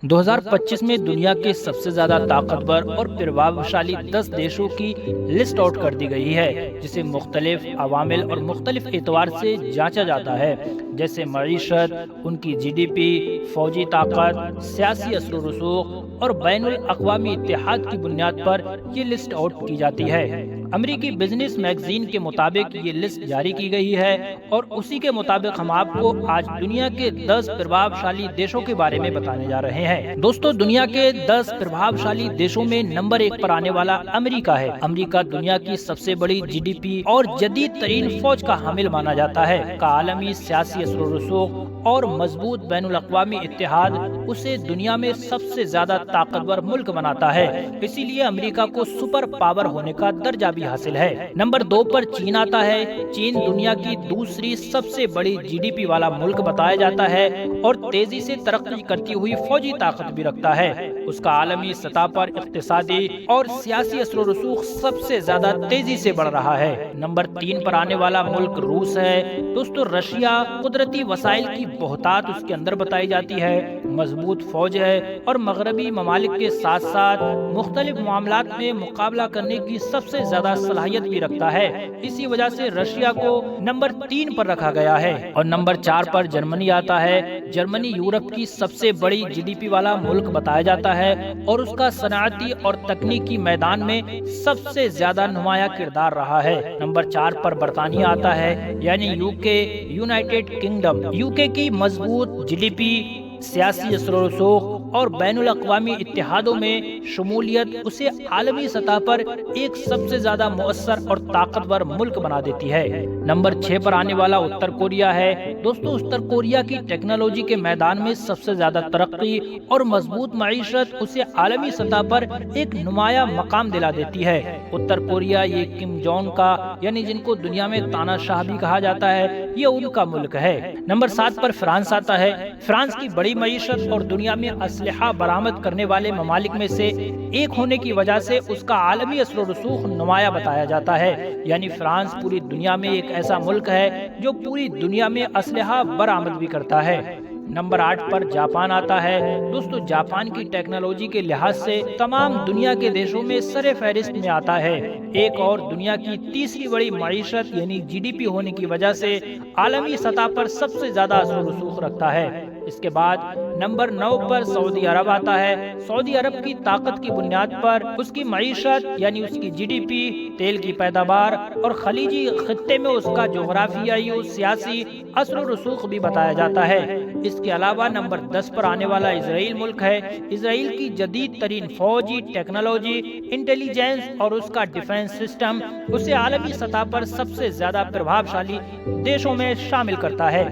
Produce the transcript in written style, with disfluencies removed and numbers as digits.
2025 में दुनिया के सबसे ज्यादा ताकतवर और प्रभावशाली 10 देशों की लिस्ट आउट कर दी गई है, जिसे मुख्तलिफ अवामिल और मुख्तलिफ एतवार से जांचा जाता है, जैसे मईशत, उनकी जीडीपी, फौजी ताकत, सियासी असर व रसूख और बैनुल अक़वामी इत्तेहाद की बुनियाद पर ये लिस्ट आउट की जाती है। अमेरिकी बिजनेस मैगजीन के मुताबिक ये लिस्ट जारी की गई है और उसी के मुताबिक हम आपको आज दुनिया के 10 प्रभावशाली देशों के बारे में बताने जा रहे हैं। दोस्तों, दुनिया के 10 प्रभावशाली देशों में नंबर 1 पर आने वाला अमेरिका है। अमेरिका दुनिया की सबसे बड़ी जीडीपी और जदीद तरीन फौज का हामिल माना जाता है। का आलमी सियासी असर व रसूख और मजबूत बैनुल अक़वामी इत्तेहाद उसे दुनिया में सबसे ज्यादा ताकतवर मुल्क बनाता है। इसीलिए अमेरिका को सुपर पावर होने का दर्जा भी हासिल है। नंबर 2 पर चीन आता है। चीन दुनिया की दूसरी सबसे बड़ी जीडीपी वाला मुल्क बताया जाता है और तेजी से तरक्की करती हुई फौजी ताकत भी रखता है। उसका आलमी सतह पर इक़्तिसादी और सियासी असर व रसूख सबसे ज्यादा तेजी से बढ़ रहा है। नंबर 3 पर आने वाला मुल्क रूस है। दोस्तों, रशिया कुदरती वसाइल की बहुतात उसके अंदर बताई जाती है, मजबूत फौज है और मगरबी ममालिक के साथ साथ मुख्तलिफ मामलात में मुकाबला करने की सबसे ज्यादा सलाहियत भी रखता है। इसी वजह से रशिया को नंबर 3 पर रखा गया है। और नंबर 4 पर जर्मनी आता है। जर्मनी यूरोप की सबसे बड़ी जीडीपी वाला मुल्क बताया जाता है और उसका सनाती और तकनीकी मैदान में सबसे ज्यादा नुमाया किरदार रहा है। नंबर 4 पर बरतानिया आता है, यानी यूके, यूनाइटेड किंगडम। यूके की मजबूत जीडीपी, सियासी असर व रसूख और बैनुल अक़वामी इत्तेहादों में शमूलियत उसे आलमी सतह पर एक सबसे ज्यादा मुअस्सर और ताकतवर मुल्क बना देती है। नंबर 6 पर आने वाला उत्तर कोरिया है। दोस्तों, उत्तर कोरिया की टेक्नोलॉजी के मैदान में सबसे ज्यादा तरक्की और मजबूत मईशत उसे आलमी सतह पर एक नुमाया मकाम दिला देती है। उत्तर कोरिया ये किम जोंग का, यानी जिनको दुनिया में तानाशाह भी कहा जाता है, ये उनका मुल्क है। नंबर 7 पर फ्रांस आता है। फ्रांस की बड़ी मईशत और दुनिया में असलहा बरामद करने वाले ममालिक में से एक होने की वजह से उसका आलमी असर व रसूख नुमाया बताया जाता है। यानी फ्रांस पूरी दुनिया में एक ऐसा मुल्क है जो पूरी दुनिया में असलहा बरामद भी करता है। नंबर 8 पर जापान आता है। दोस्तों, जापान की टेक्नोलॉजी के लिहाज से तमाम दुनिया के देशों में सरे फहरिस्त में आता है। एक और दुनिया की तीसरी बड़ी मईशत यानी जीडीपी होने की वजह से आलमी सतह पर सबसे ज्यादा असर व रसूख रखता है। इसके बाद नंबर 9 पर सऊदी अरब आता है। सऊदी अरब की ताकत की बुनियाद पर उसकी मईशत यानी उसकी जीडीपी, तेल की पैदावार और खलीजी खित्ते में उसका जोग्राफियाई और सियासी असर व रसूख भी बताया जाता है। इसके अलावा नंबर 10 पर आने वाला इजराइल मुल्क है। इजराइल की जदीद तरीन फौजी टेक्नोलॉजी, इंटेलिजेंस और उसका डिफेंस सिस्टम उसे आलमी सतह पर सबसे ज्यादा प्रभावशाली देशों में शामिल करता है।